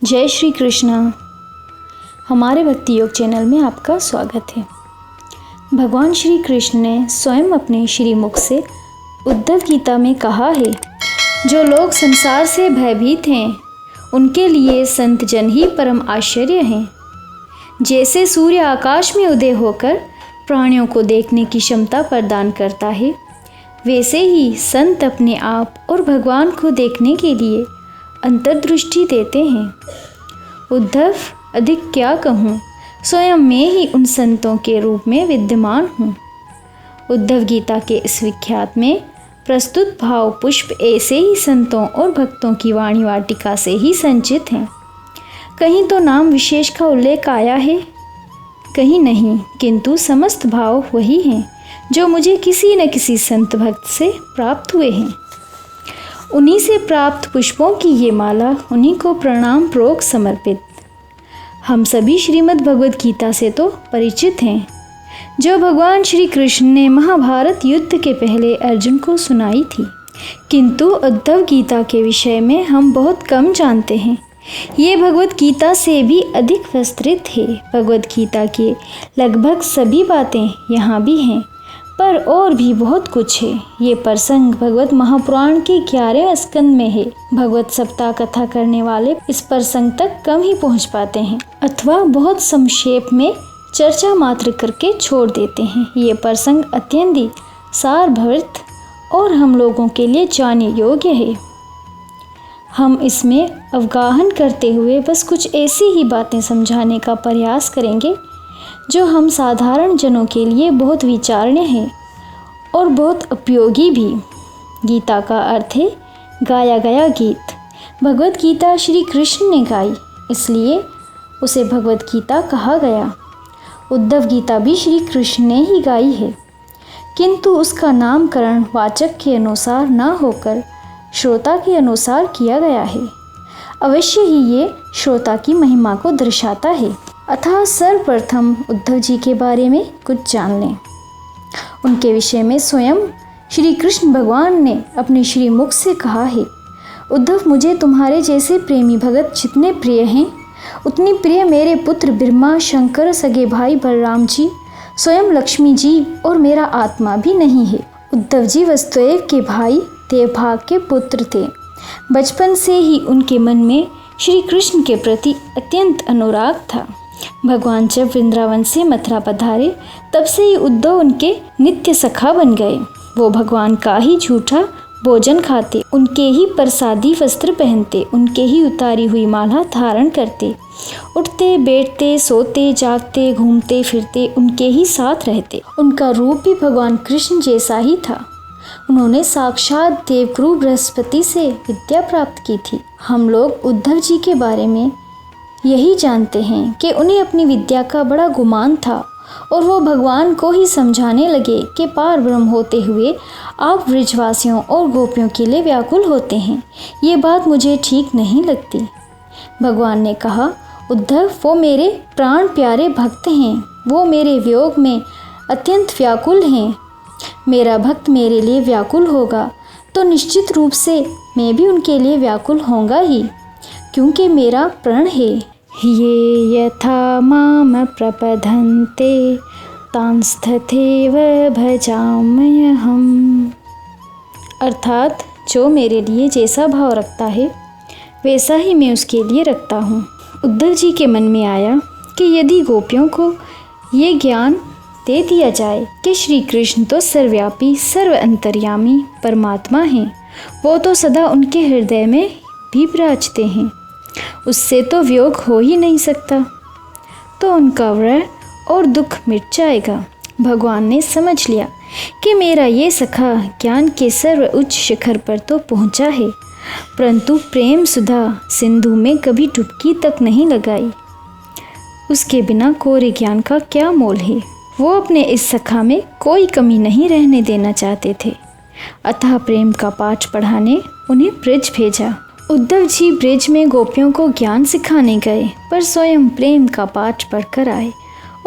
जय श्री कृष्ण। हमारे भक्ति योग चैनल में आपका स्वागत है। भगवान श्री कृष्ण ने स्वयं अपने श्रीमुख से उद्धव गीता में कहा है, जो लोग संसार से भयभीत हैं उनके लिए संत जन ही परम आश्चर्य हैं। जैसे सूर्य आकाश में उदय होकर प्राणियों को देखने की क्षमता प्रदान करता है, वैसे ही संत अपने आप और भगवान को देखने के लिए अंतर्दृष्टि देते हैं। उद्धव, अधिक क्या कहूँ, स्वयं मैं ही उन संतों के रूप में विद्यमान हूँ। उद्धव गीता के इस विख्यात में प्रस्तुत भाव पुष्प ऐसे ही संतों और भक्तों की वाणी वाटिका से ही संचित हैं। कहीं तो नाम विशेष का उल्लेख आया है, कहीं नहीं, किंतु समस्त भाव वही हैं जो मुझे किसी न किसी संत भक्त से प्राप्त हुए हैं। उन्हीं से प्राप्त पुष्पों की ये माला उन्हीं को प्रणाम पूर्वक समर्पित। हम सभी श्रीमद् भगवद गीता से तो परिचित हैं, जो भगवान श्री कृष्ण ने महाभारत युद्ध के पहले अर्जुन को सुनाई थी, किंतु उद्धव गीता के विषय में हम बहुत कम जानते हैं। ये भगवद गीता से भी अधिक विस्तृत है। भगवद गीता के लगभग सभी बातें यहाँ भी हैं, पर और भी बहुत कुछ है। ये प्रसंग भगवत महापुराण के 11वें स्कंद में है। भगवत सप्ताह कथा करने वाले इस प्रसंग तक कम ही पहुँच पाते हैं अथवा बहुत संक्षेप में चर्चा मात्र करके छोड़ देते हैं। ये प्रसंग अत्यंत ही सारभरित और हम लोगों के लिए जानने योग्य है। हम इसमें अवगाहन करते हुए बस कुछ ऐसी ही बातें समझाने का प्रयास करेंगे जो हम साधारण जनों के लिए बहुत विचारणीय है और बहुत उपयोगी भी। गीता का अर्थ है गाया गया गीत। भगवद गीता श्री कृष्ण ने गाई, इसलिए उसे भगवद गीता कहा गया। उद्धव गीता भी श्री कृष्ण ने ही गाई है, किंतु उसका नामकरण वाचक के अनुसार न होकर श्रोता के अनुसार किया गया है। अवश्य ही ये श्रोता की महिमा को दर्शाता है। अतः सर्वप्रथम उद्धव जी के बारे में कुछ जान लें। उनके विषय में स्वयं श्री कृष्ण भगवान ने अपने श्रीमुख से कहा है, उद्धव, मुझे तुम्हारे जैसे प्रेमी भगत जितने प्रिय हैं, उतनी प्रिय मेरे पुत्र ब्रह्मा, शंकर, सगे भाई बलराम जी, स्वयं लक्ष्मी जी और मेरा आत्मा भी नहीं है। उद्धव जी वसुदेव के भाई देवभाग के पुत्र थे। बचपन से ही उनके मन में श्री कृष्ण के प्रति अत्यंत अनुराग था। भगवान जब वृंदावन से मथुरा पधारे, तब से ही उद्धव उनके नित्य सखा बन गए। वो भगवान का ही झूठा भोजन खाते, उनके ही प्रसादी वस्त्र पहनते, उनके ही उतारी हुई माला धारण करते, उठते बैठते सोते जागते घूमते फिरते उनके ही साथ रहते। उनका रूप भी भगवान कृष्ण जैसा ही था। उन्होंने साक्षात देवगुरु बृहस्पति से विद्या प्राप्त की थी। हम लोग उद्धव जी के बारे में यही जानते हैं कि उन्हें अपनी विद्या का बड़ा गुमान था और वो भगवान को ही समझाने लगे कि पार ब्रह्म होते हुए आप ब्रजवासियों और गोपियों के लिए व्याकुल होते हैं। ये बात मुझे ठीक नहीं लगती। भगवान ने कहा, उद्धव, वो मेरे प्राण प्यारे भक्त हैं, वो मेरे वियोग में अत्यंत व्याकुल हैं। मेरा भक्त मेरे लिए व्याकुल होगा तो निश्चित रूप से मैं भी उनके लिए व्याकुल होऊंगा ही, क्योंकि मेरा प्रण है। ये यथा माम प्रपद्यन्ते तांस्तथैव भजाम्यहम्। अर्थात जो मेरे लिए जैसा भाव रखता है वैसा ही मैं उसके लिए रखता हूँ। उद्धव जी के मन में आया कि यदि गोपियों को ये ज्ञान दे दिया जाए कि श्री कृष्ण तो सर्वव्यापी सर्व अंतर्यामी परमात्मा हैं, वो तो सदा उनके हृदय में भी विराजते हैं, उससे तो वियोग हो ही नहीं सकता, तो उनका विरह और दुख मिट जाएगा। भगवान ने समझ लिया कि मेरा ये सखा ज्ञान के सर्व उच्च शिखर पर तो पहुंचा है, परंतु प्रेम सुधा सिंधु में कभी डुबकी तक नहीं लगाई। उसके बिना कोरे ज्ञान का क्या मोल है। वो अपने इस सखा में कोई कमी नहीं रहने देना चाहते थे। अतः प्रेम का पाठ पढ़ाने उन्हें ब्रज भेजा। उद्धव जी ब्रज में गोपियों को ज्ञान सिखाने गए, पर स्वयं प्रेम का पाठ पढ़कर आए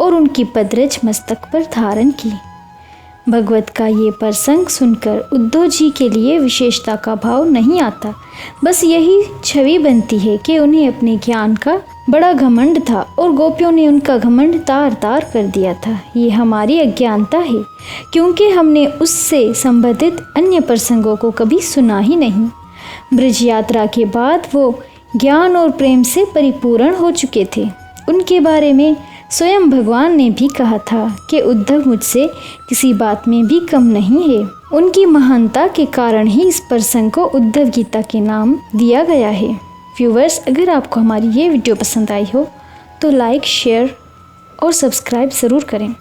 और उनकी पदरज मस्तक पर धारण की। भगवत का ये प्रसंग सुनकर उद्धव जी के लिए विशेषता का भाव नहीं आता, बस यही छवि बनती है कि उन्हें अपने ज्ञान का बड़ा घमंड था और गोपियों ने उनका घमंड तार तार कर दिया था। ये हमारी अज्ञानता है, क्योंकि हमने उससे संबंधित अन्य प्रसंगों को कभी सुना ही नहीं। ब्रज यात्रा के बाद वो ज्ञान और प्रेम से परिपूर्ण हो चुके थे। उनके बारे में स्वयं भगवान ने भी कहा था कि उद्धव मुझसे किसी बात में भी कम नहीं है। उनकी महानता के कारण ही इस प्रसंग को उद्धव गीता के नाम दिया गया है। व्यूवर्स, अगर आपको हमारी ये वीडियो पसंद आई हो तो लाइक, शेयर और सब्सक्राइब ज़रूर करें।